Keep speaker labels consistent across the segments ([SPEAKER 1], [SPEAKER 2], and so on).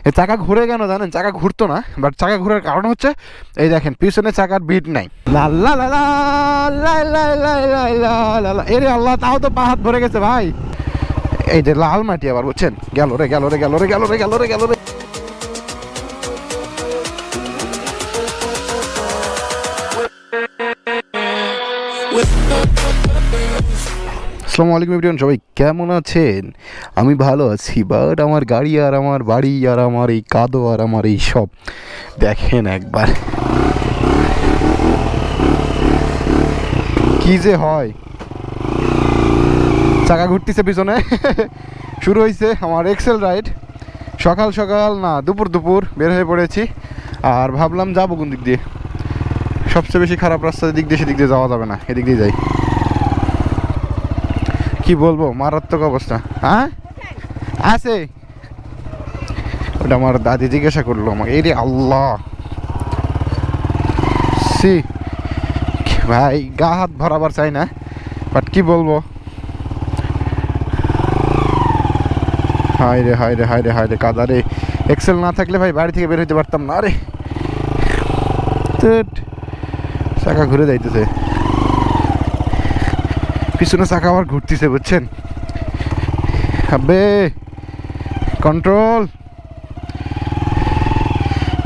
[SPEAKER 1] এই চাকা ঘুরে কেন জানেন? চাকা ঘুরতো না, বাট চাকা ঘোরার কারণ হচ্ছে এই দেখেন পিছনে চাকার বিট নাই। এরে আল্লাহ, তাও তো পা হাত ভরে গেছে ভাই। এই যে লাল মাটি আবার, বুঝছেন? গেল রে গেল রে গেল রে গেল রে গেল রে গেল রে। আসসালামু আলাইকুম এভরিওয়ান, সবাই কেমন আছেন? আমি ভালো আছি, বাট আমার গাড়ি আর আমার বাড়ি আর আমার এই কাদো আর আমার এই সব দেখেন একবার কি যে হয়। চাকা ঘুরতেছে পিছনে। শুরু হয়েছে আমার এক্সেল রাইড। সকাল সকাল না, দুপুর দুপুর বের হয়ে পড়েছি। আর ভাবলাম যাবো কোন দিক দিয়ে। সবচেয়ে বেশি খারাপ রাস্তা দিক দিয়ে, সেদিক দিয়ে যাওয়া যাবে না, এদিক দিয়ে যাই। কি বলবো, মারাত্মক অবস্থা। হ্যাঁ আছে, ওটা আমার দাদি জিজ্ঞাসা করলো আমাকে। এই রে আল্লাহ, সি ভাই গা হাত ভরাবার চাই না, বাট কি বলবো। হায় রে হায় রে হায় রে হায় রে কাদা রে। এক্সেল না থাকলে ভাই বাড়ি থেকে বের হইতে পারতাম না। আরে চাকা ঘুরে যাইতেছে, পিছনে চাকা আবার ঘুরতেছে, বুঝছেন? আবে কন্ট্রোল।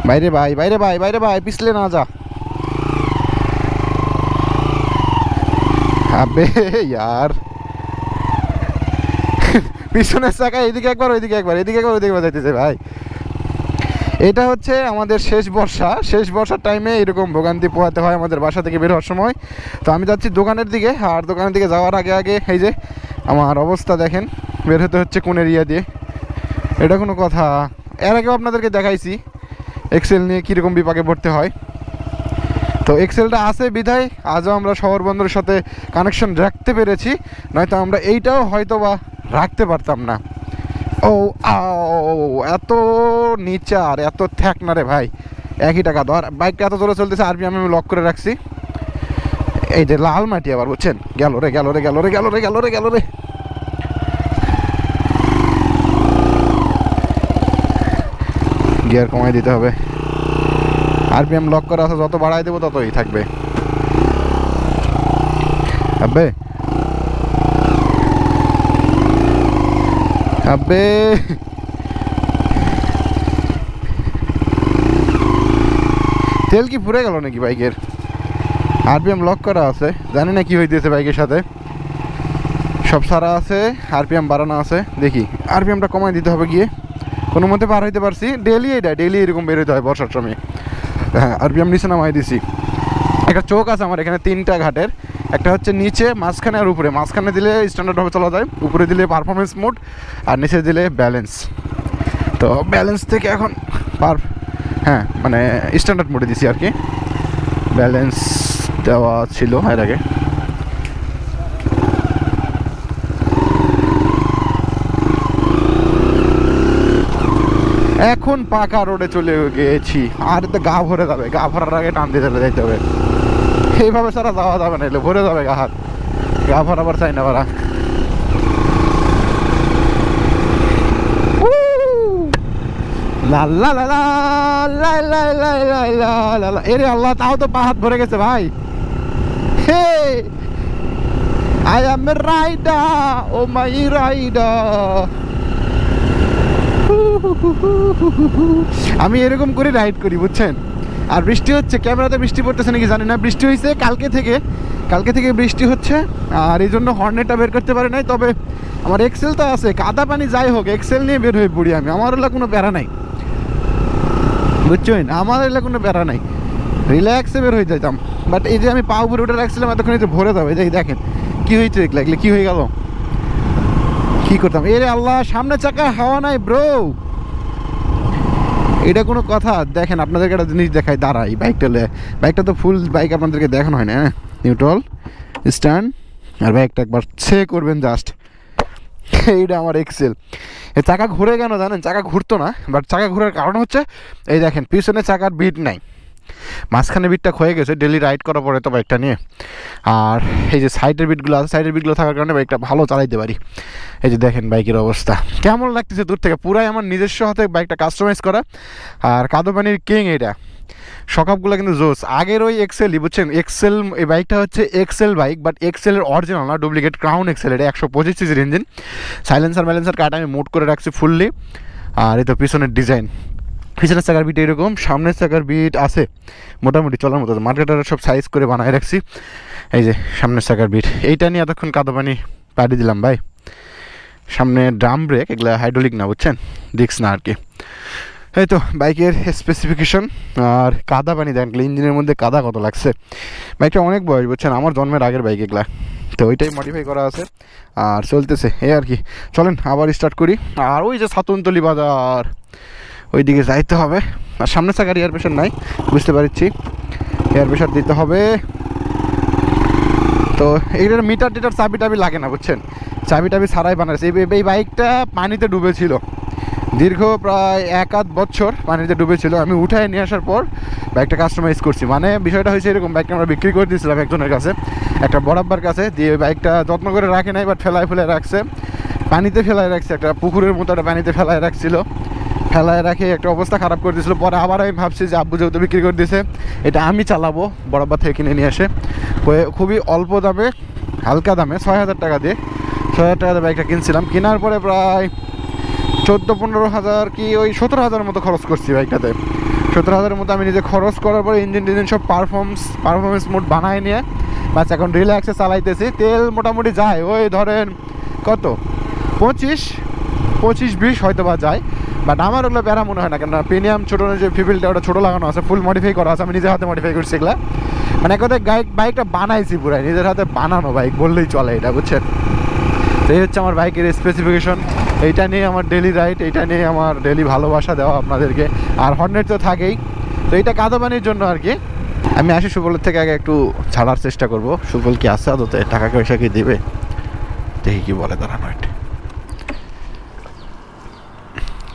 [SPEAKER 1] বাইরে ভাই, বাইরে ভাই, বাইরে ভাই, পিছলে না যা। আবে ইয়ার, পিছনের চাকা এদিকে একবার ওইদিকে একবার, এদিকে একবার ওইদিকে যাইতেছে ভাই। এটা হচ্ছে আমাদের শেষ বর্ষা। শেষ বর্ষার টাইমে এরকম ভোগান্তি পোহাতে হয় আমাদের বাসা থেকে বের হওয়ার সময়। তো আমি যাচ্ছি দোকানের দিকে, আর দোকানের দিকে যাওয়ার আগে আগে এই যে আমার অবস্থা দেখেন, বের হতে হচ্ছে কোন এরিয়া দিয়ে। এটা কোনো কথা? এর আগেও আপনাদেরকে দেখাইছি এক্সেল নিয়ে কীরকম বিপাকে পড়তে হয়। তো এক্সেলটা আছে বিধায় আজও আমরা শহর বন্দরের সাথে কানেকশন রাখতে পেরেছি, নয়তো আমরা এইটাও হয়তো বা রাখতে পারতাম না। ও এত নিচে আর এত থ্যাক না রে ভাই, একই টাকা ধর। বাইকটা এত জোরে চলতেছে, আরপিএম আমি লক করে রাখছি। এই যে লাল মাটি আবার, বুঝছেন? গেল রে গেল রে গেল রে গেল রে গেল রে গেল রে। গিয়ার কমাই দিতে হবে। আরপিএম লক করা আছে, যত বাড়াই দেবো ততই থাকবে। আবে আবে তেল কি ফুরে গেল নাকি বাইকের? আরপিএম লক করা আছে, জানি না কি হইতেছে বাইকের সাথে। সব সারা আছে, আরপিএম বাড়ানো আছে। দেখি আরপিএমটা কমাই দিতে হবে গিয়ে। কোনো মতে পার হইতে পারছি। ডেলি এটা ডেলি এরকম বের হইতে হয় বর্ষার সময়। হ্যাঁ, আরপিএম নিচে নামাই দিছি। একটা চোখ আছে আমার এখানে, 3টা ঘাটের। একটা হচ্ছে নিচে, মাঝখানে আর উপরে। মাঝখানে দিলে স্ট্যান্ডার্ডভাবে চলা যায়, উপরে দিলে পারফরমেন্স মোড, আর নিচে দিলে ব্যালেন্স। তো ব্যালেন্স থেকে এখন হ্যাঁ মানে স্ট্যান্ডার্ড মোডে দিছি আর কি। ব্যালেন্স দেওয়া ছিল এর আগে। এখন পাকা রোডে চলে গিয়েছি। আর তো গা ভরে যাবে, গা ভরার আগে টান দিয়ে চলে যাইতে হবে। এইভাবে সারা যাওয়া যাবে না, এলে ভরে যাবে গা হাত। গা ভরাবার চাই না ওরা। এরে আল্লাহ, তাও তো পা হাত ভরে গেছে ভাই। Hey I am a rider, oh my rider. আমি এরকম করে রাইড করি, বুঝছেন? আর বৃষ্টি হচ্ছে, ক্যামেরাতে বৃষ্টি পড়তেছে নাকি জানি না। বৃষ্টি হয়েছে কালকে থেকে বৃষ্টি হচ্ছে, আর এই জন্য হর্নেটটা বের করতে পারি নাই। তবে আমার এক্সেল তো আছে, কাদা পানি যাই হোক এক্সেল নিয়ে বের হয়ে পড়ি আমি। আমার এলাকা কোনো প্যারা নাই, বুঝছেন? আমার এলাকা কোনো প্যারা নাই, রিল্যাক্সে বের হয়ে যেতাম। বাট এই যে আমি পা উপরে উঠে রাখছিলাম, এতক্ষণ যে ভরে যাবে। দেখেন কি হয়েছে, লাগলে কি হয়ে গেল, কি করতাম? এরে আল্লাহ, সামনে চাকা হাওয়া নাই ব্রো। এটা কোনো কথা? দেখেন আপনাদেরকে একটা জিনিস দেখাই, দাঁড়াই বাইকটা তো ফুল বাইক আপনাদেরকে দেখানো হয় না। নিউট্রাল, স্ট্যান্ড, আর বাইকটা একবার ছে করবেন জাস্ট। এইটা আমার এক্সেল। এই চাকা ঘুরে কেন জানেন? চাকা ঘুরতো না, বাট চাকা ঘোরার কারণ হচ্ছে এই দেখেন পিছনে চাকার বিট নাই। মাঝখানে বিটটা ক্ষয়ে গেছে ডেলি রাইড করার পরে তো বাইকটা নিয়ে। আর এই যে সাইডের বিটগুলো আছে, সাইডের বিটগুলো থাকার কারণে বাইকটা ভালো চালাইতে পারি। এই যে দেখেন বাইকের অবস্থা কেমন লাগতেছে দূর থেকে, পুরাই আমার নিজস্ব হাতে বাইকটা কাস্টমাইজ করা। আর কাদোপানির কিং এটা, সকাপগুলো কিন্তু জোস। আগের ওই এক্সেলই বুঝছেন, এক্সেল এই বাইকটা হচ্ছে এক্সেল বাইক, বাট এক্সেলের অরিজিনাল না, ডুপ্লিকেট ক্রাউন এক্সেল। এটা 125 সিসির ইঞ্জিন, সাইলেন্সার কাট আমি মোড করে রাখছি ফুললি। আর এই তো পিছনের ডিজাইন, পিছনের চাকার বিট এরকম, সামনের চাকার বিট আছে মোটামুটি চলার মতো, মার্কেটার সব সাইজ করে বানায় রাখছি। এই যে সামনের চাকার বিট, এইটা নিয়ে এতক্ষণ কাদোপানি পাড়ি দিলাম ভাই। সামনে ড্রাম ব্রেক, এগুলো হাইড্রোলিক না বুঝছেন, ডিস্ক না আর কি। এই তো বাইকের স্পেসিফিকেশন। আর কাদা পানি দেখলে ইঞ্জিনের মধ্যে কাদা কত লাগছে। বাইকটা অনেক বয়স বুঝছেন, আমার জন্মের আগের বাইক এগুলা, তো ওইটাই মডিফাই করা আছে আর চলতেছে এই আর কি। চলেন আবার স্টার্ট করি। আর ওই যে ছাতনতলি বাজার, ওই দিকে যাইতে হবে। আর সামনে চাকার এয়ার প্রেশার নাই বুঝতে পারছি, এয়ার প্রেশার দিতে হবে। তো এইটার মিটার টিটার চাবি টাবি লাগে না বুঝছেন, চাবি টাবি ছাড়াই বানাচ্ছে। এই বাইকটা পানিতে ডুবেছিল, দীর্ঘ প্রায় 1-8 বছর পানিতে ডুবেছিল। আমি উঠায় নিয়ে আসার পর বাইকটা কাস্টমাইজ করছি। মানে বিষয়টা হয়েছে এরকম, বাইকটা আমরা বিক্রি করে দিয়েছিলাম একজনের কাছে, একটা বরাব্বার কাছে দিয়ে। বাইকটা যত্ন করে রাখে নাই, বাট ফেলায় রাখছে, পানিতে ফেলায় রাখছে, একটা পুকুরের মতো একটা পানিতে ফেলায় রাখছিল। ফেলায় রাখে একটা অবস্থা খারাপ করে দিয়েছিলো। পরে আবার আমি ভাবছি যে আব্বু যেহেতু বিক্রি করে দিয়েছে, এটা আমি চালাবো, বরাব্বার থেকে কিনে নিয়ে আসে খুবই অল্প দামে, হালকা দামে 6,000 টাকা দিয়ে 6,000 টাকা দিয়ে বাইকটা কিনছিলাম। কেনার পরে প্রায় 14-15 হাজার কি ওই 17,000 মতো খরচ করছি বাইকটাতে। 17,000 মতো আমি নিজে খরচ করার পরে ইঞ্জিন সব পারফরমেন্স মোড বানায় নিয়ে বাস এখন রিল্যাক্সে চালাইতেছি। তেল মোটামুটি যায় ওই ধরেন কত 25-20 হয়তো বা যায়, বাট আমার ওগুলো প্যারা মনে হয় না, কেন প্রিমিয়াম ছোটো যে ফিফিলটা ওটা ছোটো লাগানো আছে, ফুল মডিফাই করা আছে, আমি নিজের হাতে মডিফাই করছি এগুলা। মানে এক কথায় বাইকটা বানাইছি পুরাই নিজের হাতে বানানো বাইক বললেই চলে এটা বুঝছেন। তো এই হচ্ছে আমার বাইকের স্পেসিফিকেশন, এইটা নিয়ে আমার ডেলি রাইড, এইটা নিয়ে আমার ডেলি ভালোবাসা দেওয়া আপনাদেরকে। আর হর্নেট তো থাকেই, তো এইটা কাদোপানির জন্য আর কি। আমি আসি সুফলের থেকে আগে একটু ছাড়ার চেষ্টা করব, সুফল কি আছে আদতে, টাকা পয়সা কি দিবে দেখি কি বলে দাঁড়ানো। এটা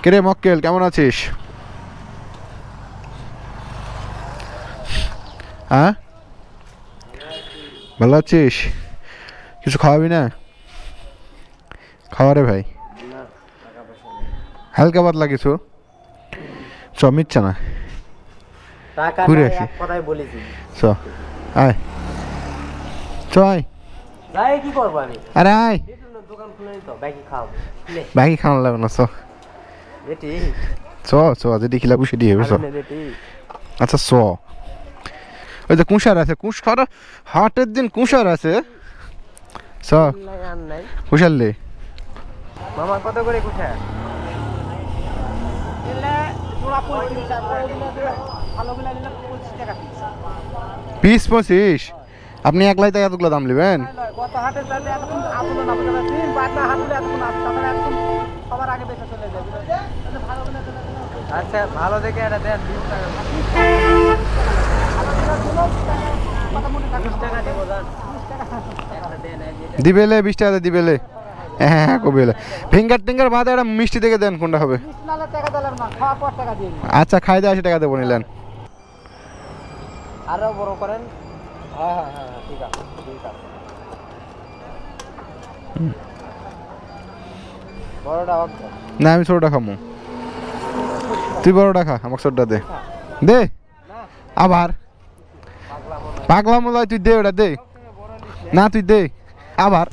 [SPEAKER 1] কিরে মক্কেল কেমন আছিস? হ্যাঁ ভালো আছিস? কিছু খাওয়াবি না? খাওয়া রে ভাই, হালকা পাতলা কিছু মিচ্ছে না, ঘুরে আসি। চ আয়, চ আয়, আরে আয়, বাইকি খাওয়ানো লাগবে না, চ যেটি খিলা বুঝে দিয়ে হবে। আচ্ছা চ, ওই যে কুষার আছে, কুষার হাটের দিন কুষার আছে, চ কুষার লে
[SPEAKER 2] মামা কত করে কুষার?
[SPEAKER 1] 20-25। আপনি একলাই তাই এতগুলো দাম নেবেন?
[SPEAKER 2] আচ্ছা ভালো দেখে এটা দেন, 20 টাকা দেবো।
[SPEAKER 1] দিবেলে 20 টাকা দিবেলে, হ্যাঁ কবেলে ফিঙ্গার টিঙ্গার বাদে একটা মিষ্টি থেকে দেন, কোনটা হবে? আচ্ছা খাই দিয়ে 80 টাকা দেবো নিলেন।
[SPEAKER 2] আরো বড় করেন। হ্যাঁ হ্যাঁ হ্যাঁ ঠিক আছে ঠিক আছে। বড়টা
[SPEAKER 1] না আমি ছোটটা খামু, তুই বড়টা খা, আমাকে ছোটটা দে। দে আবার পাগলা মোলাই, তুই দে ওটা দে না, তুই দে আবার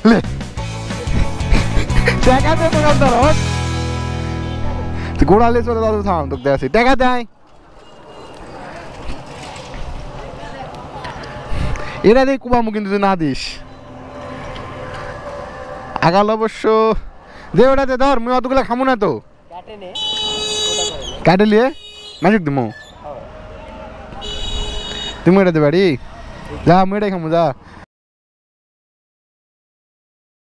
[SPEAKER 1] লে টাকা দে দোকানদার, তুই গোড়ালে চলে দাদু থাম, তোকে দেখাচ্ছি টাকা দেয়। এরা দিয়ে কুবামু কিন্তু তুই না দিস, আগাল অবশ্য দে ওটা দে, ধর মুই অতগুলা খামু না তো, কাটে লিয়ে মাসুক দিমু, তুমি এটা দে বাড়ি যা, মুই এটাই খামু যা।